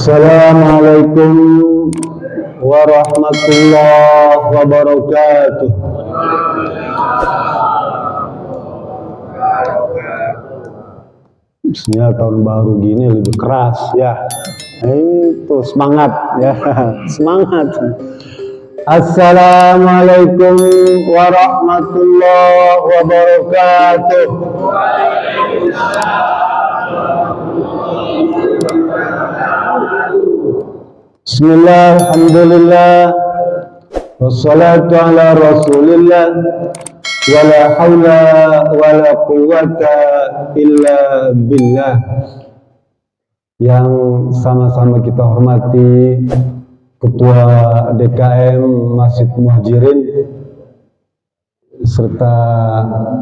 Assalamualaikum warahmatullahi wabarakatuh. Bismillah, tahun baru gini lebih keras ya. Itu semangat ya, semangat. Assalamualaikum warahmatullahi wabarakatuh. Bismillah, alhamdulillah, wassalatu ala rasulillah, wala hawla wala quwwata illa billah. Yang sama-sama kita hormati Ketua DKM Masjid Muhajirin serta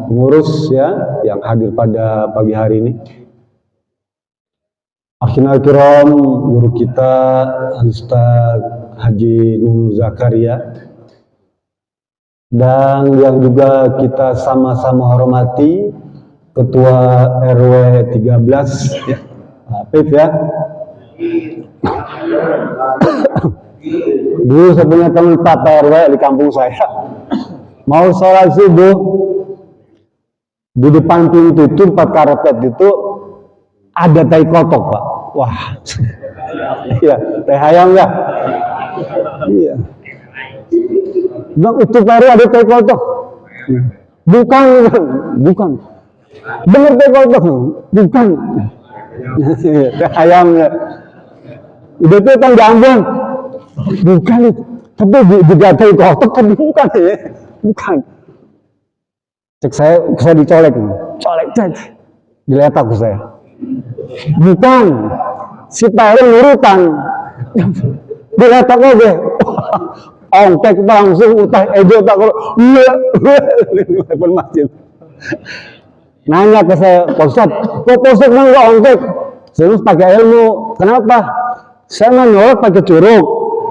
pengurus ya yang hadir pada pagi hari ini. Akhirul kiram, guru kita Ustaz Haji Nur Zakaria, dan yang juga kita sama-sama hormati Ketua RW 13 ya, Apif ya. Dulu saya punya teman Pak RW di kampung saya, mau sholat subuh di depan pintu itu 4 karpet itu ada tai kotok Pak. Wah, iya, teh ayam ya. Iya. Bang, itu baru ada tai kotok. Bukan. Bener tai kotok, bukan. Teh ayam ya. Udah itu kan Ambon. Bukan itu. Tapi juga tai kotok kan bukan ya. Bukan. Cek saya dicolek. Cek. Diletak ke saya. Bukan, si Pak urutan, diletak aja, ongkek langsung utah ejo tak kalau, pun masjid. Nanya ke saya, Pak Ustadz, kok Pak Ustadz nggak ongkek? Saya pakai ilmu, kenapa? Saya menolak pakai curug,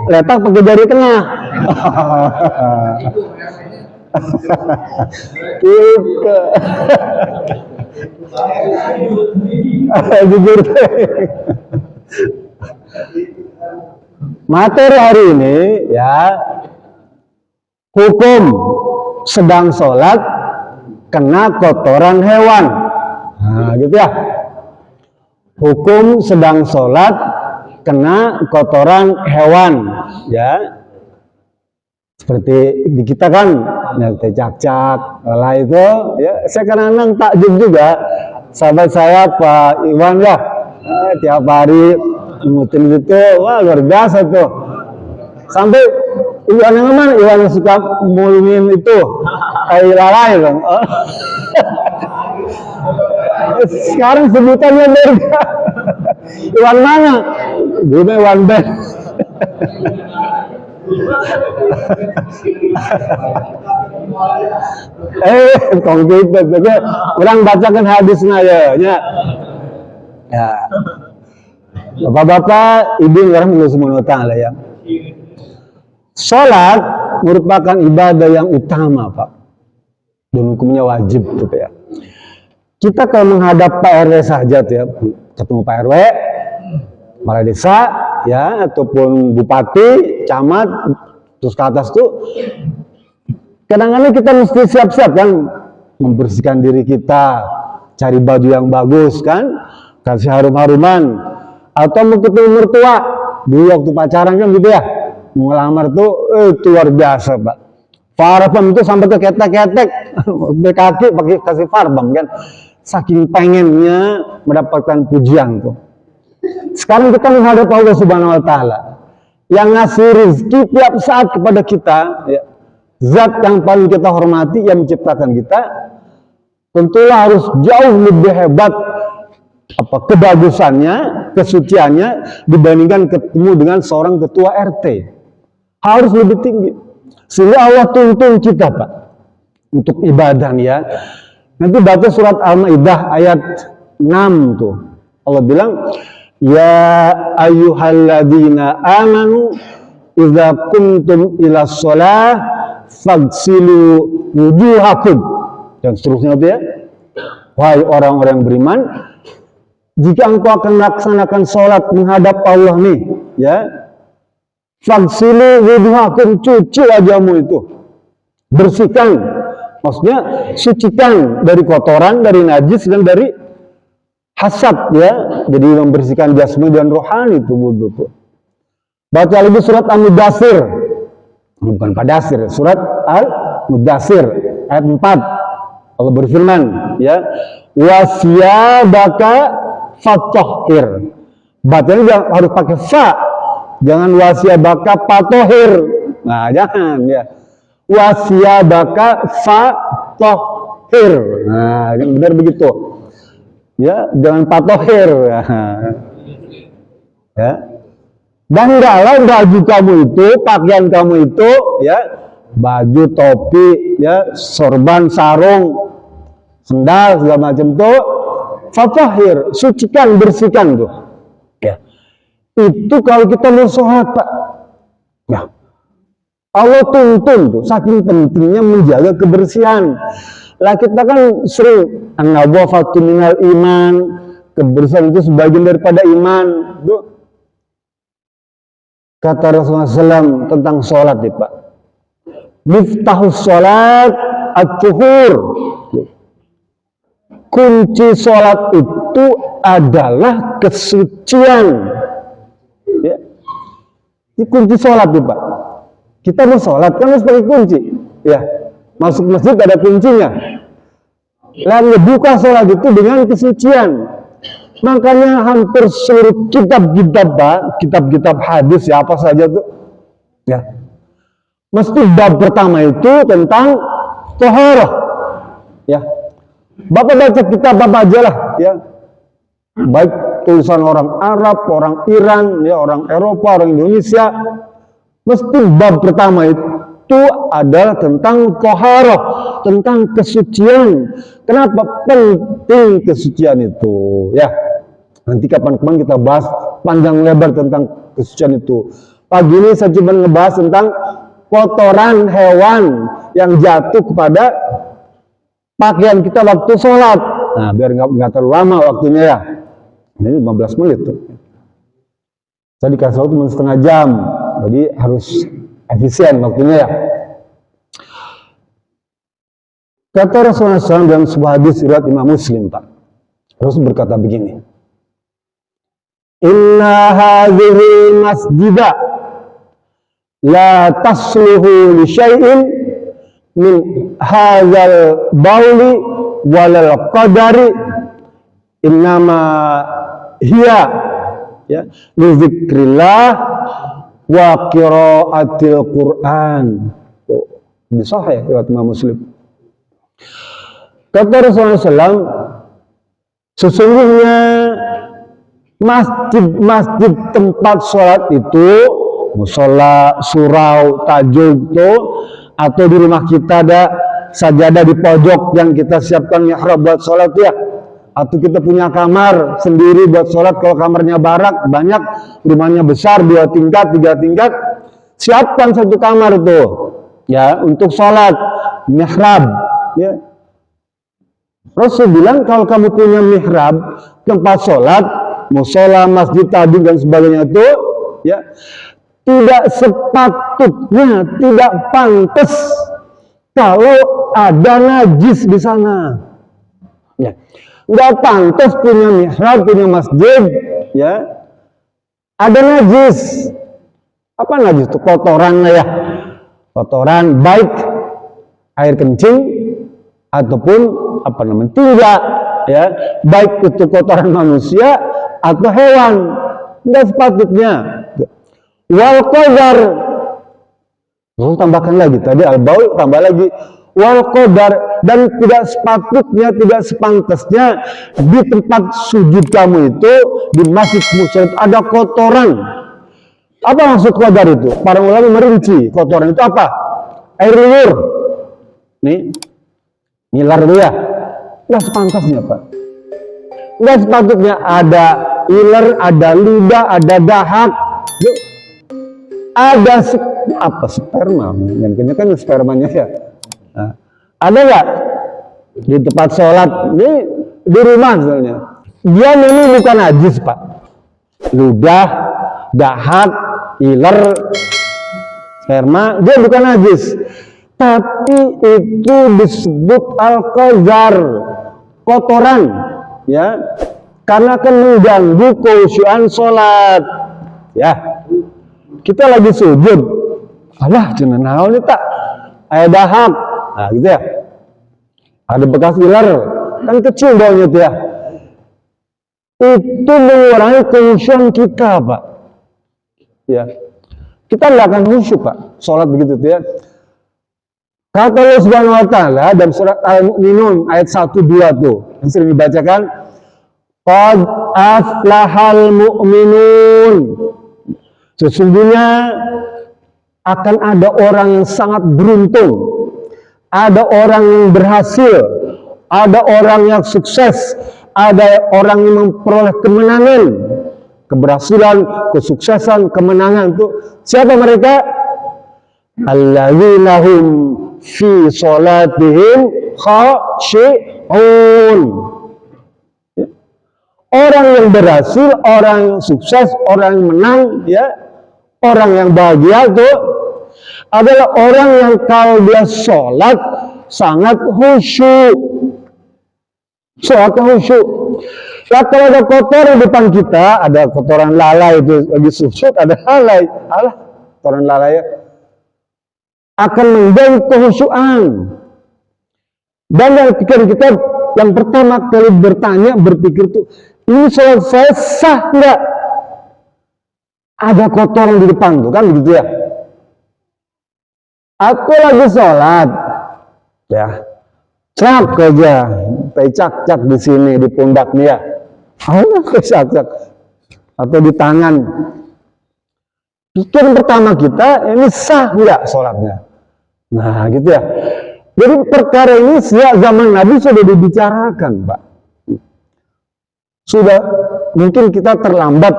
letak pakai jari tengah. Gitu. Jujur. Materi hari ini ya, hukum sedang sholat kena kotoran hewan. Nah, gitu ya. Hukum sedang sholat kena kotoran hewan ya. Seperti di kita kan nanti cak-cak lah itu ya, saya kadang-kadang takjub juga sahabat saya Pak Iwan ya, tiap hari ngutin gitu, wah luar biasa tuh, sampai Iwan yang mana, Iwan yang suka mulumin itu kayak lalai kan. Sekarang sebutannya beda. Iwan mana? Gue Iwan Ben. Konkret, orang bacakan hadisnya ya. Bapak-bapak, ibu yang Allah Ta'ala ya. Sholat merupakan ibadah yang utama Pak, dan hukumnya wajib gitu ya. Kita kalau menghadap Pak RW saja tuh ya, ketemu Pak RW, kepala desa ya, ataupun bupati, camat, terus ke atas tuh kadang-kadang kita mesti siap-siap kan, membersihkan diri kita, cari baju yang bagus kan, kasih harum-haruman, atau mau ketemu mertua dulu waktu pacaran kan gitu ya, mau ngelamar tuh itu luar biasa Pak, parfum itu sampai ke ketek-ketek kaki pakai kasih parfum kan, saking pengennya mendapatkan pujian tuh. Sekarang kita menghadap Allah Subhanahu wa Ta'ala yang ngasih rezeki tiap saat kepada kita ya. Zat yang paling kita hormati yang menciptakan kita, tentulah harus jauh lebih hebat apa kebagusannya, kesuciannya dibandingkan ketemu dengan seorang ketua RT. Harus lebih tinggi. Sehingga Allah tuntun kita Pak untuk ibadah ya. Nanti baca surat Al-Maidah ayat 6 tuh. Allah bilang, ya ayyuhalladzina amanu idza kuntum ila shalah fagsilu wujuhakum, dan seterusnya itu ya. Wahai orang-orang beriman, jika engkau akan melaksanakan sholat menghadap Allah nih, ya, faghsilu wuduhakum, cuci wajahmu itu, bersihkan, maksudnya sucikan dari kotoran, dari najis dan dari hasad, ya, jadi membersihkan jasmani dan rohani itu wudhu tuh. Baca lagi surat Al-Mudaththir, bukan Padasir, surat Al-Mudaththir ayat 4. Allah berfirman, ya, wasiyabaka fatahhir. Bacanya harus pakai fa, jangan wasiyabaka patohir. Nah, jangan, ya. Wasiyabaka fatahhir. Nah, yang benar begitu. Ya, jangan patohir. Ya. Dan enggaklah baju kamu itu, pakaian kamu itu, ya, baju, topi, ya, sorban, sarung, sendal, segala macam itu, fatahhir, sucikan, bersihkan tuh. Ya. Itu kalau kita mau sholat, Pak. Ya. Allah tuntun tuh, saking pentingnya menjaga kebersihan. Lah kita kan sering an-nadhafatu minal iman, kebersihan itu sebagian daripada iman. Tuh. Kata Rasulullah SAW tentang sholat nih, Pak. Miftahus sholat at-tuhur. Kunci sholat itu adalah kesucian. Ya. Ini kunci sholat nih, Pak. Kita mau sholat kan harus pakai kunci. Ya. Masuk masjid ada kuncinya. Lalu buka sholat itu dengan kesucian. Makanya hampir seluruh kitab-kitab, Pak, kitab-kitab hadis, ya, apa saja tuh, ya, mesti bab pertama itu tentang thaharah, ya. Bapak baca kitab apa aja lah, ya, baik tulisan orang Arab, orang Iran, ya, orang Eropa, orang Indonesia, mesti bab pertama itu adalah tentang thaharah, tentang kesucian. Kenapa penting kesucian itu, ya? Nanti kapan-kapan kita bahas panjang lebar tentang kesucian itu. Pagi ini saya cuma ngebahas tentang kotoran hewan yang jatuh kepada pakaian kita waktu sholat. Nah, biar nggak terlalu lama waktunya, ya. Ini 15 menit tuh. Saya dikasih waktu cuma setengah jam, jadi harus efisien waktunya, ya. Kata Rasulullah SAW dalam sebuah hadis riwayat Imam Muslim, Pak. Rasul berkata begini. Inna hadhihi masjidah la tasluhu li syai'in min hadzal bauli walal qadari innama hiya, ya, li dzikrillah wa qiraatil Qur'an. Ini sahih riwayat Imam Muslim. Kata Rasulullah SAW, sesungguhnya masjid-masjid tempat sholat itu, musola, surau, tajuk itu, atau di rumah kita ada sajadah di pojok yang kita siapkan mihrab buat sholat, ya, atau kita punya kamar sendiri buat sholat. Kalau kamarnya barak banyak, rumahnya besar 2 tingkat, 3 tingkat, siapkan satu kamar itu, ya, untuk sholat mihrab, ya. Rasul bilang kalau kamu punya mihrab, tempat sholat, musola, masjid, tajuk dan sebagainya itu, ya, tidak sepatutnya, tidak pantas kalau ada najis di sana. Ya, nggak pantas punya mihrab, punya masjid, ya, ada najis. Apa najis itu? Kotoran, ya, kotoran, baik air kencing ataupun apa namanya tinja, ya, baik itu kotoran manusia atau hewan, nggak sepatutnya. Wal qadar, lalu tambahkan lagi tadi al-baul, tambah lagi wal qadar, dan tidak sepatutnya, tidak sepantasnya di tempat sujud kamu itu, di masjid musola ada kotoran. Apa maksud qadar itu? Para ulama merinci kotoran itu apa? Air liur, nih, ngiler itu, ya, nggak sepantasnya, Pak. Nggak sepatutnya ada iler, ada ludah, ada dahak, ada apa sperma, yang kayaknya kan spermanya, ya. Nah, ada nggak di tempat sholat, di rumah misalnya, dia memang bukan najis, Pak. Ludah, dahak, iler, sperma, dia bukan najis. Tapi itu disebut al-qazar, kotoran, ya. Karena akan mengganggu khusyuan sholat. Ya. Kita lagi sujud. Alah, cenah naon tak? Aya dahak. Nah, gitu ya. Ada bekas iler, kan kecil baunya tuh ya. Itu mengurangi khusyuan kita, Pak. Ya. Kita nggak akan khusyuk, Pak. Sholat begitu tuh ya. Kata Allah Subhanahu wa taala dalam surat Al-Mu'minun ayat 1 2 tuh, yang sering dibacakan, qad aflahal mu'minun. Sesungguhnya akan ada orang yang sangat beruntung, ada orang yang berhasil, ada orang yang sukses, ada orang yang memperoleh kemenangan, keberhasilan, kesuksesan, kemenangan. Tuh siapa mereka? Alladzina hum fi sholatihim khashi'un. Orang yang berhasil, orang yang sukses, orang yang menang, ya, orang yang bahagia itu adalah orang yang kalau dia sholat sangat khusyuk. Sholat khusyuk. Nah, kalau ada kotoran di depan kita, ada kotoran lalai itu lagi sujud, ada lalai, alah, kotoran lalai ya, akan mengganggu kekhusyuan. Dan dalam pikiran kita yang pertama kali berpikir itu, ini sholat saya sah nggak? Ada kotoran di depan tuh kan begitu ya. Aku lagi sholat, ya, cak aja, cak di sini di pundaknya ya, cak atau di tangan. Pikiran pertama kita, ini sah nggak sholatnya? Nah, gitu ya. Jadi perkara ini sejak zaman Nabi sudah dibicarakan, Pak. Sudah, mungkin kita terlambat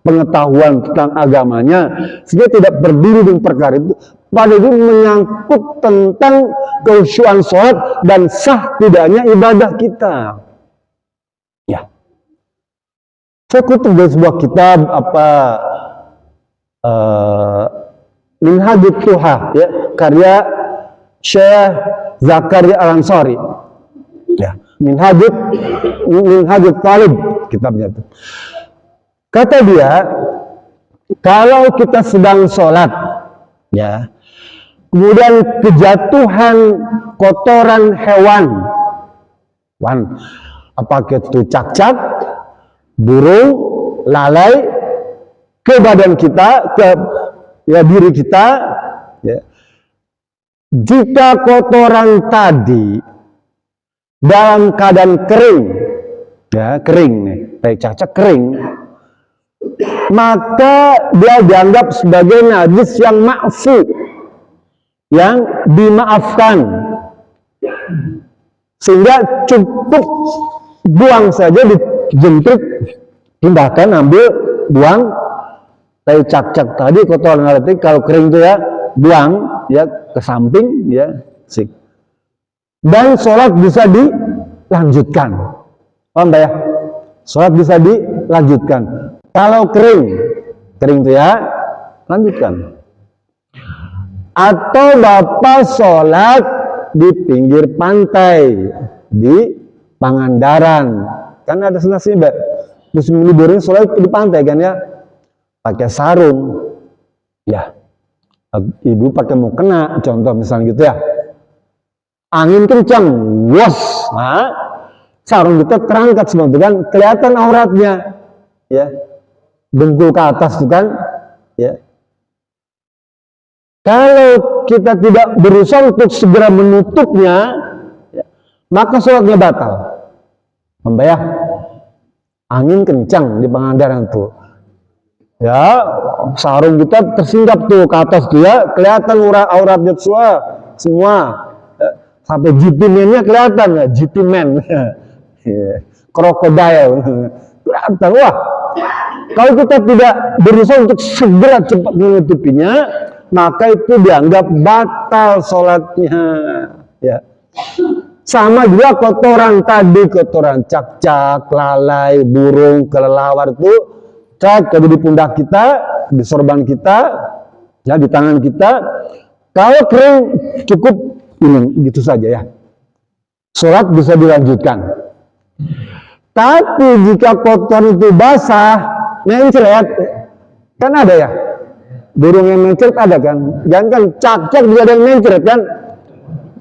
pengetahuan tentang agamanya, sehingga tidak berdiri dengan perkara itu. Pada itu menyangkut tentang kekhusyuan sholat dan sah tidaknya ibadah kita. Ya. Saya kutip dari sebuah kitab Minhajut Tuha, ya, karya Syekh Zakaria Al-Ansari, ya, Minhajut Talib kitabnya itu. Kata dia, kalau kita sedang sholat, ya, kemudian kejatuhan kotoran hewan, apakah itu cak-cak, burung, lalai, ke badan kita, ke ya, diri kita, ya. Jika kotoran tadi dalam keadaan kering, ya, kering nih, kayak cacak kering, maka dia dianggap sebagai najis yang ma'fu, yang dimaafkan, sehingga cukup buang saja, dijemput, pindahkan, ambil, buang. Kayak cak-cak tadi kotoran tadi, kalau kering itu ya buang ya ke samping ya, sik. Dan sholat bisa dilanjutkan. Paham ya? Sholat bisa dilanjutkan. Kalau kering itu ya lanjutkan. Atau Bapak sholat di pinggir pantai, di Pangandaran, kan ada senasib, musim liburan sholat di pantai kan ya, pakai sarung, ya, ibu pakai mukena, contoh misalnya gitu ya, angin kencang, wos, nah, sarung kita terangkat semua itu kan, kelihatan auratnya, ya, dengkul ke atas itu kan, ya. Kalau kita tidak berusaha untuk segera menutupnya, ya, maka sholatnya batal. Membayar, angin kencang di Pangandaran tuh. Ya, sarung kita tersinggap tuh ke atas tuh ya, kelihatan auratnya semua, ya, sampai GP-nya kelihatan ya, GP-man, krokodil, kelihatan. Wah, kalau kita tidak berusaha untuk segera cepat menutupinya, maka itu dianggap batal sholatnya. Ya, Sama juga kotoran tadi, kotoran cak-cak, lalai, burung, kelelawar itu cak ada di pundak kita, di sorban kita, ya di tangan kita. Kalau kering cukup ini gitu saja ya. Sholat bisa dilanjutkan. Tapi jika kotor itu basah, mencret, kan ada ya. Burung yang mencret ada kan. Jangan kan cak-cak juga ada yang mencret kan.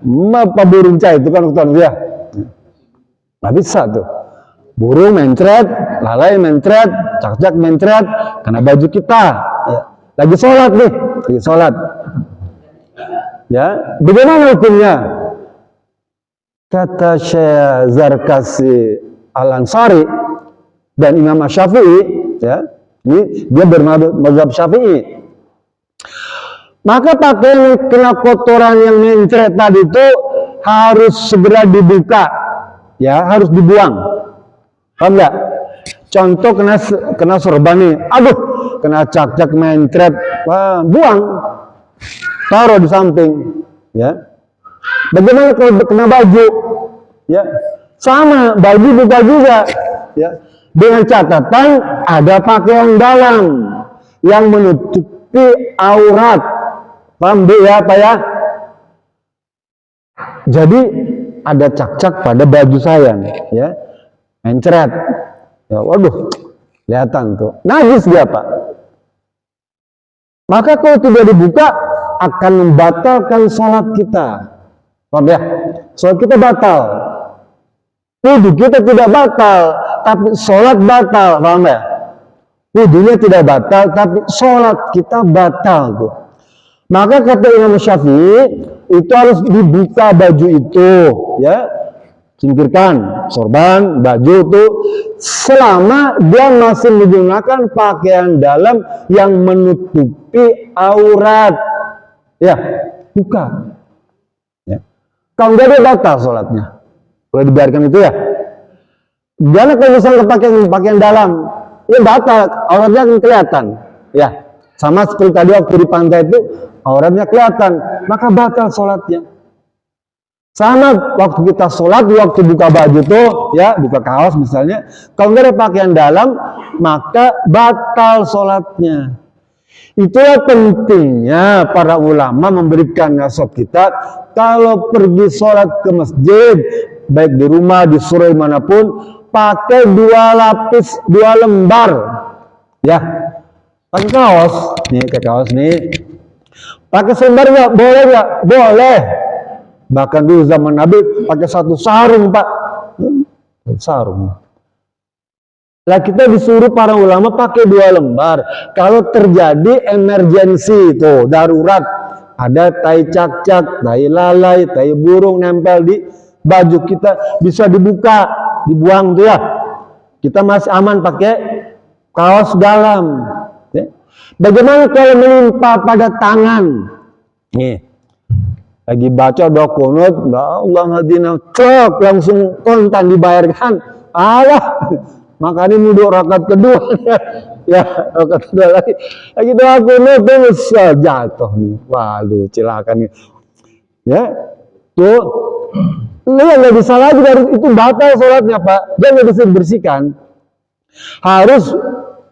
Apa burung cai itu kan kotor ya. Nggak bisa tuh. Burung mencret, lalai mencret, cak-cak mencret, karena baju kita. Ya. Lagi sholat nih, lagi sholat. Ya, bagaimana hukumnya? Kata Syekh Zarkasi Al-Ansari dan Imam Syafi'i, ya, ini dia bermadzhab Syafi'i. Maka pakaian kena kotoran yang mencret tadi itu harus segera dibuka, ya, harus dibuang. Paham nggak? Contoh kena sorban nih, aduh, kena cak-cak mencret, wah, buang, taruh di samping, ya. Bagaimana kalau kena baju, ya, sama, baju buka juga, ya, dengan catatan ada pakaian dalam yang menutupi aurat. Paham ya apa ya? Jadi ada cak-cak pada baju saya, ya, mencret, ya, waduh, kelihatan tuh, najis dia Pak. Maka kalau tidak dibuka akan membatalkan sholat kita. Paham ya? Sholat kita batal. Wudhu kita tidak batal, tapi sholat batal. Paham ya? Wudhunya tidak batal, tapi sholat kita batal tuh. Maka kata Imam Syafi'i itu harus dibuka baju itu, ya, singkirkan sorban, baju itu selama dia masih menggunakan pakaian dalam yang menutupi aurat, ya, buka. Ya. Kalau enggak dia batal sholatnya, kalau dibiarkan itu ya. Jangan kalau misalnya pakaian dalam, ya batal, auratnya akan kelihatan, ya. Sama seperti tadi waktu di pantai itu auratnya kelihatan, maka batal sholatnya. Sama waktu kita sholat, waktu buka baju tuh, ya, buka kaos misalnya, kalau nggak ada pakaian dalam, maka batal sholatnya. Itulah pentingnya para ulama memberikan nasihat kita, kalau pergi sholat ke masjid, baik di rumah, di surau manapun, pakai 2 lapis, 2 lembar, ya. Pakai kaos, nih kayak kaos nih. Pakai selembar nggak? Boleh nggak? Boleh. Bahkan dulu zaman Nabi pakai 1 sarung Pak, sarung. Lah kita disuruh para ulama pakai 2 lembar. Kalau terjadi emergensi itu darurat, ada tai cak-cak, tai lalai, tai burung nempel di baju kita, bisa dibuka, dibuang tuh ya. Kita masih aman pakai kaos dalam. Bagaimana kalau menimpa pada tangan? Nih, lagi baca doa kunut, Allah hadina, cok, langsung kontan dibayarkan. Alah, makanya mudah rakaat kedua, ya, rakaat kedua lagi doa kunut terus jatuh nih, waduh, cilaka nih, ya, tuh, nggak bisa lagi, itu batal sholatnya Pak, dia nggak bisa dibersihkan, harus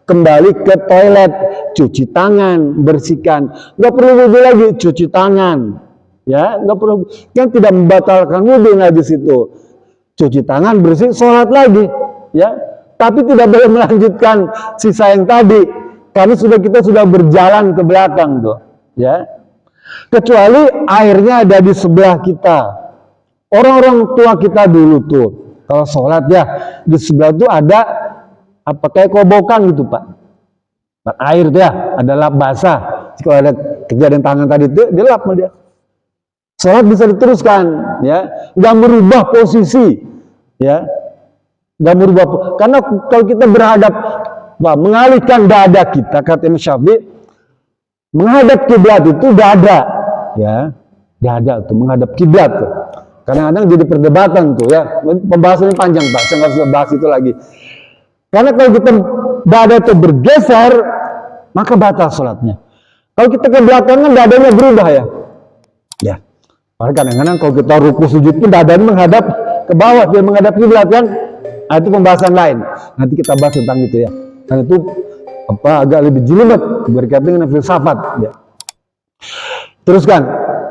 kembali ke toilet, cuci tangan, bersihkan. Nggak perlu wudhu lagi, cuci tangan. Ya, nggak perlu. Kan tidak membatalkan wudhu di situ. Cuci tangan, bersih, sholat lagi. Ya, tapi tidak boleh melanjutkan sisa yang tadi. Karena kita sudah berjalan ke belakang tuh. Ya, kecuali airnya ada di sebelah kita. Orang-orang tua kita dulu tuh, kalau sholat ya di sebelah tuh ada apa kayak kobokan gitu Pak, air tuh ya, ada lap basah. Kalau ada kejadian tangan tadi itu dia lap sama dia, sholat bisa diteruskan, ya, nggak merubah posisi, ya, nggak merubah, karena kalau kita berhadap, mengalihkan dada kita, kata Imam Syafi'i, menghadap kiblat itu dada, ya, dada tuh menghadap kiblat tuh. Kadang-kadang jadi perdebatan tuh ya, pembahasannya panjang Pak, saya nggak usah bahas itu lagi. Karena kalau kita dada itu bergeser, maka batal sholatnya. Kalau kita ke belakang kan dadanya berubah ya. Ya. Kadang-kadang kalau kita ruku sujud pun dadanya menghadap ke bawah, dia menghadap kiblat kan. Nah, itu pembahasan lain. Nanti kita bahas tentang itu ya. Karena itu agak lebih jelimet berkaitan dengan filsafat ya. Teruskan.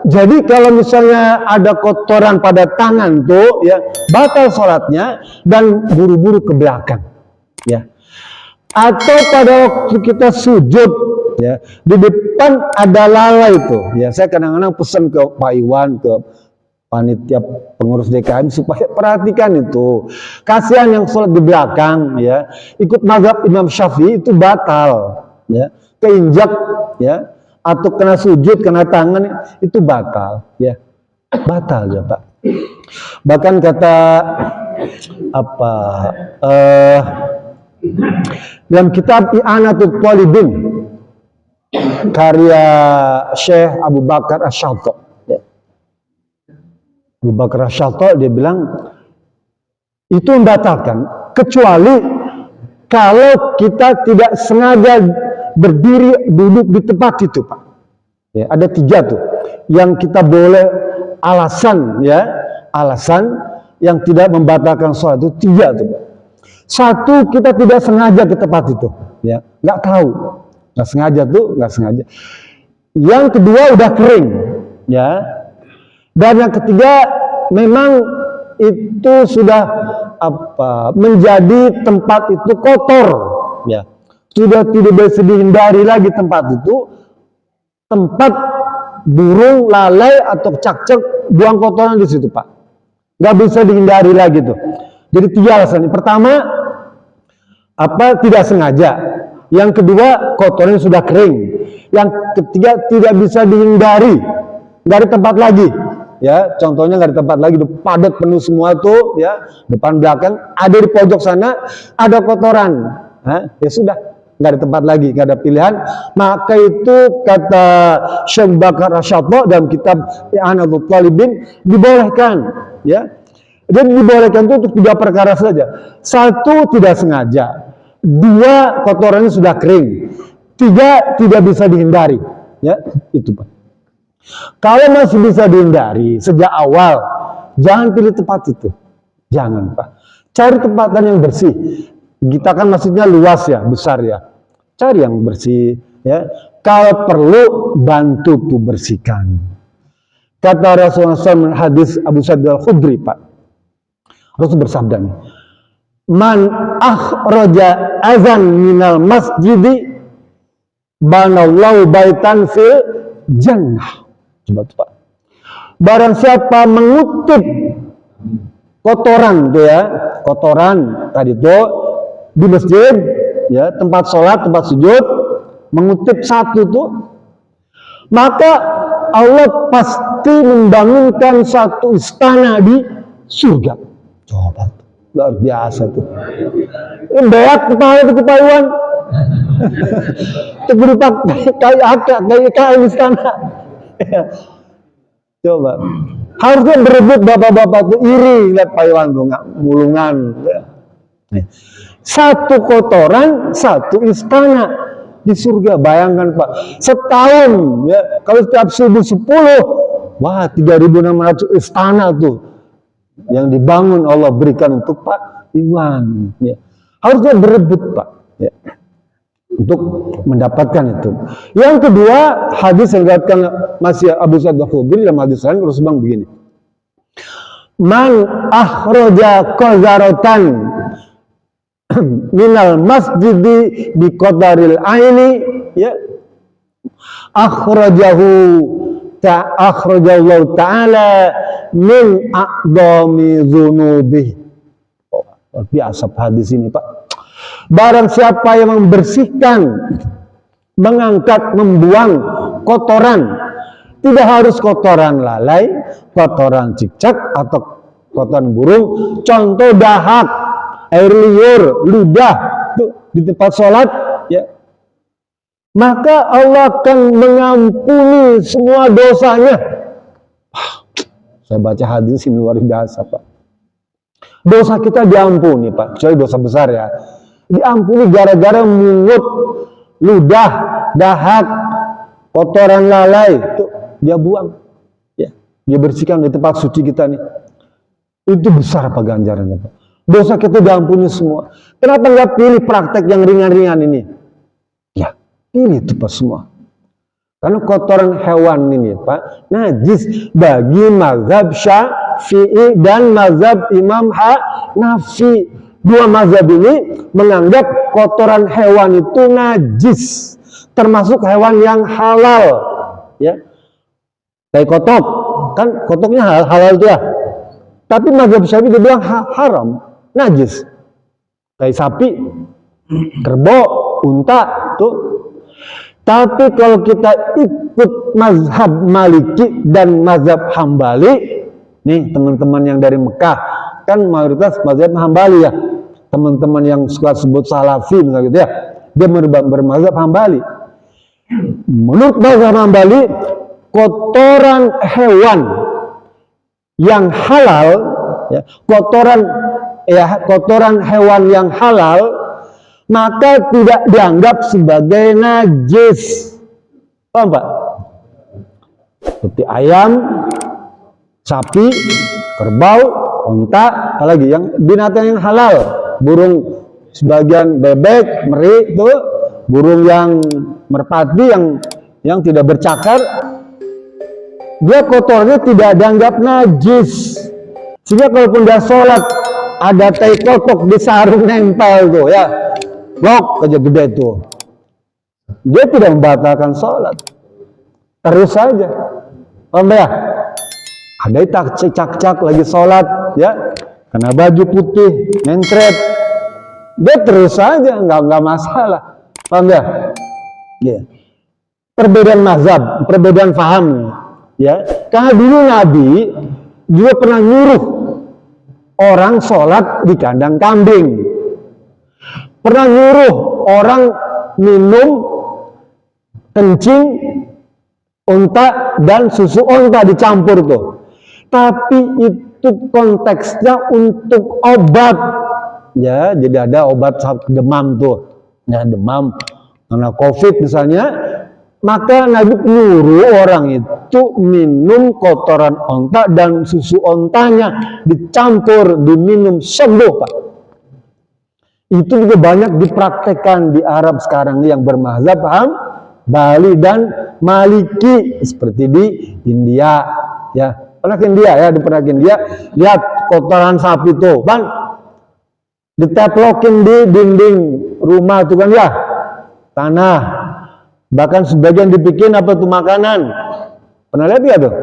Jadi kalau misalnya ada kotoran pada tangan tuh ya, batal sholatnya dan buru-buru ke belakang ya. Atau pada waktu kita sujud ya, di depan ada lalai itu ya. Saya kadang-kadang pesan ke Pak Iwan, ke panitia pengurus DKM supaya perhatikan itu. Kasihan yang sholat di belakang ya, ikut mazhab Imam Syafi'i itu batal ya, keinjak ya, atau kena sujud, kena tangan itu batal ya, batal ya Pak. Bahkan kata dalam kitab I'anatul Talibin karya Syekh Abu Bakar Asy-Syalto ya. Abu Bakar Asy-Syalto dia bilang itu membatalkan kecuali kalau kita tidak sengaja berdiri duduk di tempat itu Pak ya, ada 3 tuh yang kita boleh alasan ya, alasan yang tidak membatalkan sholat itu 3 tuh Pak. 1, kita tidak sengaja ke tempat itu ya, nggak tahu, nggak sengaja tuh, nggak sengaja. Yang kedua udah kering ya, dan yang ketiga memang itu sudah menjadi tempat itu kotor ya, sudah tidak bisa dihindari lagi tempat itu, tempat burung, lalai atau cak-cak buang kotoran di situ Pak, nggak bisa dihindari lagi tuh. Jadi 3 alasan. Pertama tidak sengaja, yang kedua kotoran sudah kering, yang ketiga tidak bisa dihindari, nggak ada tempat lagi ya. Contohnya nggak ada tempat lagi, udah padat penuh semua tuh ya, depan belakang ada di pojok sana ada kotoran, ya sudah nggak ada tempat lagi, nggak ada pilihan. Maka itu kata Syekh Bakar Asy-Syalto dalam kitab I'anatul Talibin dibolehkan ya. Dan dibolehkan itu untuk 3 perkara saja. 1, tidak sengaja. 2, kotorannya sudah kering. 3, tidak bisa dihindari. Ya, itu Pak. Kalau masih bisa dihindari sejak awal, jangan pilih tempat itu. Jangan Pak. Cari tempatan yang bersih. Kita kan maksudnya luas ya, besar ya. Cari yang bersih ya. Kalau perlu bantu tuh bersihkan. Kata Rasulullah SAW hadis Abu Sa'id Al-Khudri Pak. Rasul bersabda nih, man akhraja azan minal masjidi banallahu baitan fil jannah. Coba tuh Pak. Barang siapa mengutip kotoran tuh ya, kotoran tadi tuh di masjid ya, tempat sholat, tempat sujud, mengutip 1 tuh, maka Allah pasti membangunkan 1 istana di surga. Coba, luar biasa tuh. Ini beak kepala itu Pak Iwan. Itu berupa kayak istana. Coba. Harusnya berebut bapak-bapak tuh iri lihat Pak Iwan tuh, nggak mulungan. 1 kotoran, 1 istana di surga. Bayangkan Pak, setahun ya, kalau setiap subuh 10, wah 3.600 istana tuh yang dibangun Allah berikan untuk Pak Iwan ya. Harusnya berebut Pak ya, untuk mendapatkan itu. Yang kedua, hadis yang diriwayatkan masih Abu Sa'id Al-Khudri dalam hadis lain Rasulullah begini, man akhraja qazaratan minal masjidi bi qadaril aini ya, akhrajallahu ta'ala min a'dami dzunubi. Biasa hadis ini Pak. Barang siapa yang membersihkan, mengangkat, membuang kotoran, tidak harus kotoran lalai, kotoran cicak atau kotoran burung, contoh dahak, air liur, ludah tuh, di tempat sholat ya, maka Allah akan mengampuni semua dosanya. Saya baca hadis ini luar biasa Pak. Dosa kita diampuni Pak, kecuali dosa besar ya. Diampuni gara-gara mungut, ludah, dahak, kotoran lalai, itu dia buang. Ya. dia bersihkan di tempat suci kita nih. Itu besar apa ganjarannya, Pak? Dosa kita diampuni semua. Kenapa nggak pilih praktek yang ringan-ringan ini? Ya, pilih itu Pak semua. Karena kotoran hewan ini Pak, najis bagi mazhab Syafi'i dan mazhab Imam Hanafi. Dua mazhab ini menganggap kotoran hewan itu najis, termasuk hewan yang halal. Ya, kayak kotok, kan kotoknya halal itu ya. Tapi mazhab Syafi'i dia bilang haram, najis. Kayak sapi, kerbau, unta, tuh. Tapi kalau kita ikut mazhab Maliki dan mazhab Hambali, nih teman-teman yang dari Mekah, kan mayoritas mazhab Hambali ya. Teman-teman yang suka sebut Salafi misalnya gitu ya, dia bermazhab Hambali. Menurut mazhab Hambali, kotoran hewan yang halal, ya, kotoran hewan yang halal, maka tidak dianggap sebagai najis. Paham Pak? Seperti ayam, sapi, kerbau, unta, apalagi yang binatang yang halal, burung sebagian bebek, meri itu, burung yang merpati yang tidak bercakar, dia kotornya tidak dianggap najis. Sehingga kalaupun dia sholat ada tai kotok di sarung nempel tuh ya, blok aja gede tuh, dia tidak membatalkan sholat, terus saja. Paham ya? Ada cak-cak lagi sholat ya, karena baju putih mencret, dia terus saja, nggak masalah. Paham ya? Ya. Perbedaan mazhab, perbedaan faham ya. Karena dulu Nabi juga pernah nyuruh orang sholat di kandang kambing, pernah nyuruh orang minum kencing unta dan susu unta dicampur tuh. Tapi itu konteksnya untuk obat ya, jadi ada obat demam tuh ya, demam karena COVID misalnya, maka Nabi nyuruh orang itu minum kotoran onta dan susu ontanya dicampur, diminum, sembuh Pak. Itu juga banyak dipraktekkan di Arab sekarang yang bermazhab Hambali dan Maliki, seperti di India ya. Pernah ke India ya, pernah ke India, lihat kotoran sapi tuh Bang, diteplokin di dinding rumah itu kan ya, tanah. Bahkan sebagian dibikin apa tuh makanan. Pernah lihat ya tuh?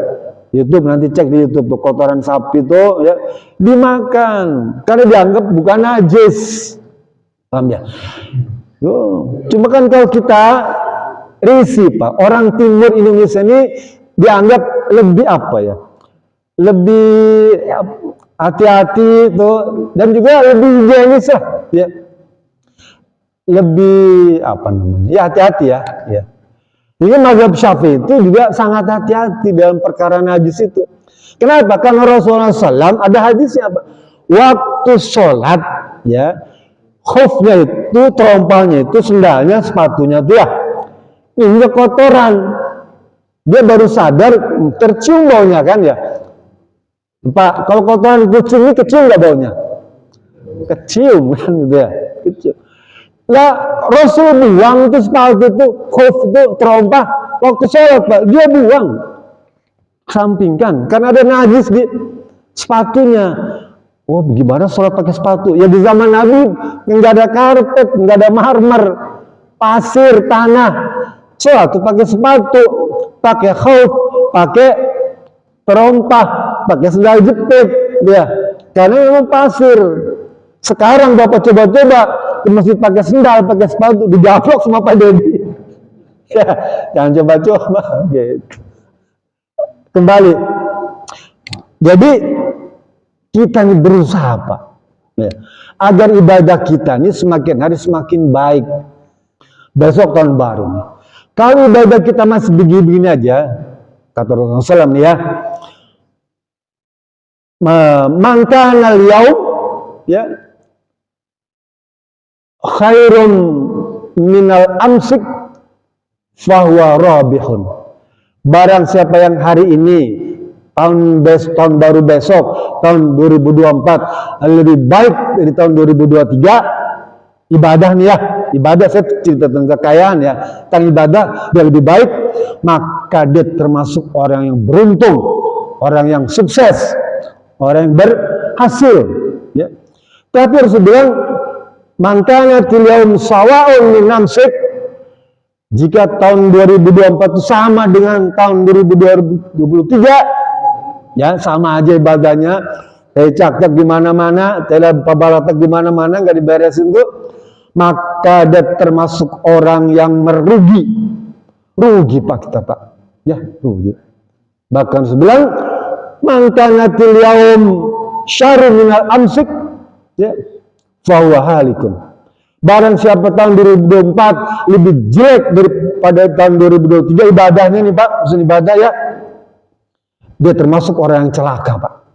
YouTube, nanti cek di YouTube tuh, kotoran sapi tuh ya dimakan karena dianggap bukan najis. Paham ya? Cuma kan kalau kita risih Pak, orang timur Indonesia ini dianggap lebih apa ya? Lebih hati-hati tuh, dan juga lebih higienis lah ya. Lebih apa namanya? Ya hati-hati ya. Ya. Ini mazhab Syafi'i itu juga sangat hati-hati dalam perkara najis itu. Kenapa? Karena Rasulullah SAW ada hadisnya apa? Waktu sholat ya, khufnya itu, terompahnya itu, sendalnya, sepatunya itu ya, ini kotoran. Dia baru sadar, tercium baunya kan ya. Pak, kalau kotoran kucing ini kecium nggak baunya? Kecium kan gitu ya, kecium. Lah Rasul buang itu sepatu itu, khuf itu, terompah waktu sholat Pak, dia buang, sampingkan karena ada najis di sepatunya. Oh gimana sholat pakai sepatu? Ya di zaman Nabi nggak ada karpet, nggak ada marmer, pasir, tanah. Sholat tuh pakai sepatu, pakai khuf, pakai terompah, pakai sendal jepit, ya. Karena memang pasir. Sekarang Bapak coba-coba ke masjid pakai sendal, pakai sepatu, digaplok sama Pak Dedi. Ya, jangan coba-coba. Gitu. Kembali. Jadi kita ini berusaha Pak, ya, agar ibadah kita ini semakin hari semakin baik. Besok tahun baru. Kalau ibadah kita masih begini-begini aja, kata Rasulullah SAW ya, mangkana al-yaum ya khairun minal amsik fahuwa rabihun. Barang siapa yang hari ini tahun baru besok, tahun 2024 lebih baik dari tahun 2023, ibadah nih ya, ibadah saya cerita tentang kekayaan ya, tentang ibadah dia lebih baik, maka dia termasuk orang yang beruntung, orang yang sukses, orang yang berhasil ya. Tapi harus bilang makanya tilyaum sawa'un min namsik, jika tahun 2024 itu sama dengan tahun 2023 ya, sama aja ibadahnya, cakcak di mana-mana, telebalatak di mana-mana nggak diberesin tuh, maka dia termasuk orang yang rugi Pak kita Pak ya, rugi. Bahkan sebilang mangkanatil yaum syarrun minal amsik ya, fahuwa halikun. Barang siapa tahun 2024 lebih jelek daripada tahun 2023 ibadahnya nih Pak, urusan ibadah ya, dia termasuk orang yang celaka Pak,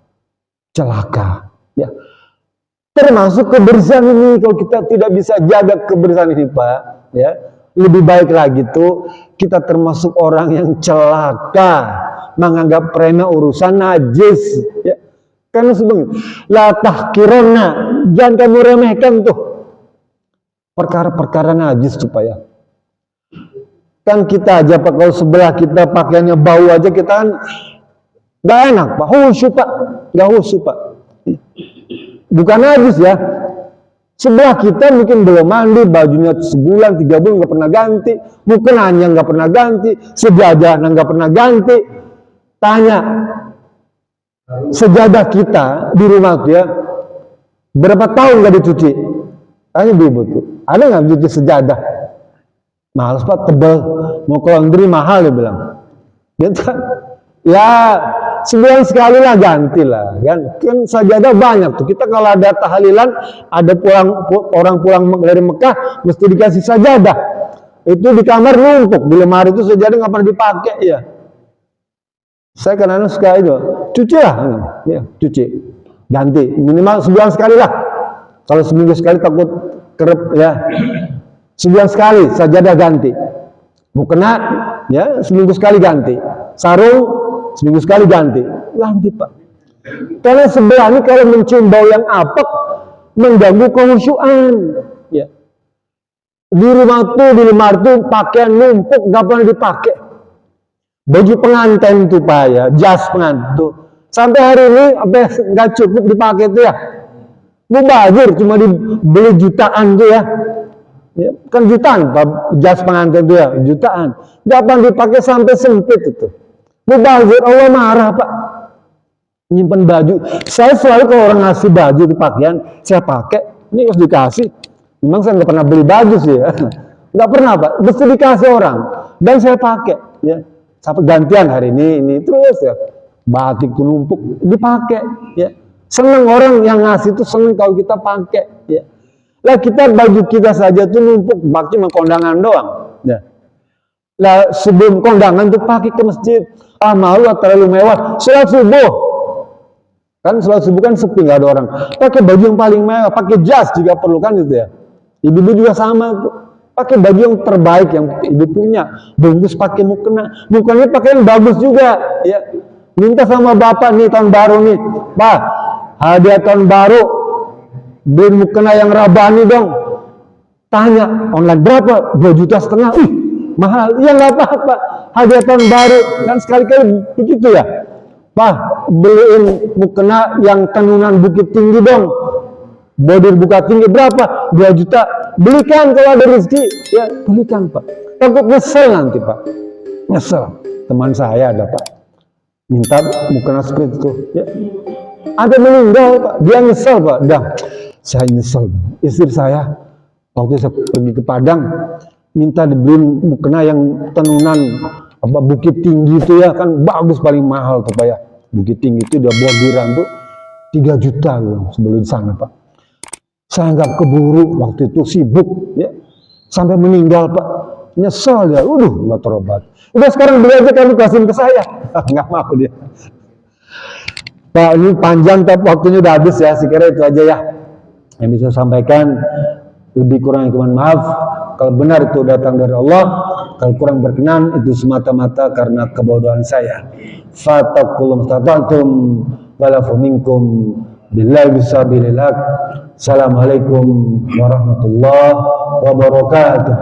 celaka ya. Termasuk kebersihan ini, kalau kita tidak bisa jaga kebersihan ini Pak ya, lebih baik lagi tuh kita termasuk orang yang celaka, menganggap remeh urusan najis ya. Karena sebenarnya la tahkironna, jangan kamu remehkan tuh perkara-perkara najis supaya. Kan kita aja Pak, kalau sebelah kita pakaiannya bau aja kita kan gak enak Pak, khusyuk Pak, gak khusyuk Pak. Bukan najis ya, sebelah kita mungkin belum mandi, bajunya sebulan, 3 bulan gak pernah ganti, mukenanya gak pernah ganti, sejadahnya gak pernah ganti. Tanya sejadah kita di rumah tuh ya, berapa tahun gak dicuci? Tanya ibu tuh, ada nggak cuci sejadah? Males Pak, tebal, mau ke laundry mahal dia bilang. Gitu kan? Ya sebulan sekali lah ganti lah, kan sajadah banyak tuh. Kita kalau ada tahlilan, ada orang pulang dari Mekah, mesti dikasih sajadah. Itu di kamar numpuk, di lemari itu sajadah nggak pernah dipakai ya. Saya kan suka itu, cuci lah, ya, cuci, ganti, minimal sebulan sekali lah. Kalau seminggu sekali takut kerep ya. Sebulan sekali sajadah ganti. Mukena ya seminggu sekali ganti. Sarung seminggu sekali ganti. Ganti Pak. Karena sebelah ini kalau mencium bau yang apek mengganggu kehusyuan. Ya. Di rumah tuh, di lemari tuh pakaian numpuk gak pernah dipakai. Baju pengantin tuh Pak ya, jas pengantin tuh. Sampai hari ini apa nggak cukup dipakai tuh ya. Mubazir cuma dibeli jutaan tuh ya. Ya, kan jutaan Pak, jas pengantin tuh ya, jutaan. Dapat dipakai sampai sempit itu. Mubazir, Allah marah Pak. Nyimpen baju. Saya selalu kalau orang ngasih baju di pakaian, saya pakai. Ini harus dikasih. Memang saya nggak pernah beli baju sih ya. Nggak pernah Pak, mesti dikasih orang. Dan saya pakai ya. Sampai gantian hari ini terus ya. Batik tuh numpuk, dipakai ya. Seneng orang yang ngasih itu, seneng kalau kita pakai ya. Lah kita baju kita saja tuh numpuk, pakai kondangan doang ya. Lah sebelum kondangan tuh pakai ke masjid, malu terlalu mewah. Sholat subuh kan, sholat subuh kan sepi, nggak ada orang, pakai baju yang paling mewah, pakai jas juga perlu kan gitu ya. Ibu-ibu juga sama tuh, pakai baju yang terbaik yang ibu punya, bungkus pakai mukanya pakai yang bagus juga ya. Minta sama bapak nih tahun baru nih, Pak, hadiah tahun baru, beli mukena yang rabani dong. Tanya online berapa? 2,5 juta. Mahal. Ya nggak apa-apa, hadiah tahun baru kan sekali-kali begitu ya. Pak, beliin mukena yang tenunan Bukit Tinggi dong, bordir buka tinggi berapa? 2 juta. Belikan kalau ada rezeki ya, belikan Pak. Takut nyesel nanti Pak, nyesel. Teman saya ada Pak, minta mukena seperti itu ya. Ada meninggal Pak, dia nyesel Pak. Dah, saya nyesel. Istri saya waktu saya pergi ke Padang minta dibeliin mukena yang tenunan apa Bukit Tinggi itu ya, kan bagus, paling mahal tuh Pak ya. Bukit Tinggi itu dia bordiran tuh 3 juta loh sebelum di sana Pak. Saya nggak keburu waktu itu, sibuk ya, sampai meninggal Pak. Nyesel ya, nggak terobat. Udah sekarang beli aja, kamu kasihin ke saya. Nggak mau dia. Pak, ini panjang tapi waktunya udah habis ya. Sekira itu aja ya yang bisa sampaikan. Lebih kurang mohon maaf. kalau benar itu datang dari Allah, kalau kurang berkenan itu semata-mata karena kebodohan saya. Fatakulum stata'tum walafu minkum billahi bisabilillah. Assalamualaikum warahmatullahi wabarakatuh.